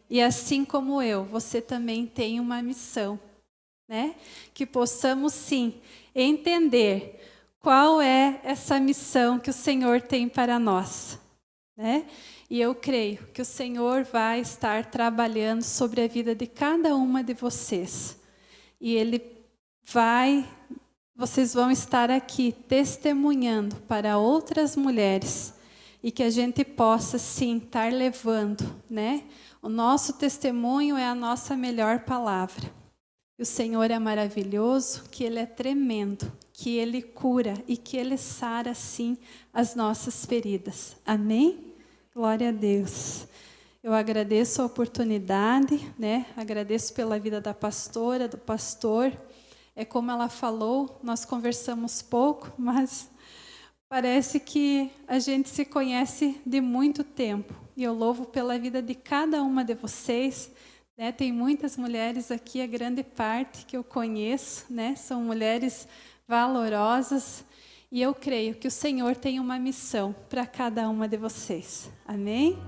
E assim como eu, você também tem uma missão, né? Que possamos sim entender qual é essa missão que o Senhor tem para nós, né? E eu creio que o Senhor vai estar trabalhando sobre a vida de cada uma de vocês. E vocês vão estar aqui testemunhando para outras mulheres e que a gente possa sim estar levando, né? O nosso testemunho é a nossa melhor palavra. E o Senhor é maravilhoso, que Ele é tremendo, que Ele cura e que Ele sara sim as nossas feridas. Amém? Glória a Deus. Eu agradeço a oportunidade, né? Agradeço pela vida da pastora, do pastor. É como ela falou, nós conversamos pouco, mas parece que a gente se conhece de muito tempo. E eu louvo pela vida de cada uma de vocês, né? Tem muitas mulheres aqui, a grande parte que eu conheço, né? São mulheres valorosas. E eu creio que o Senhor tem uma missão para cada uma de vocês. Amém?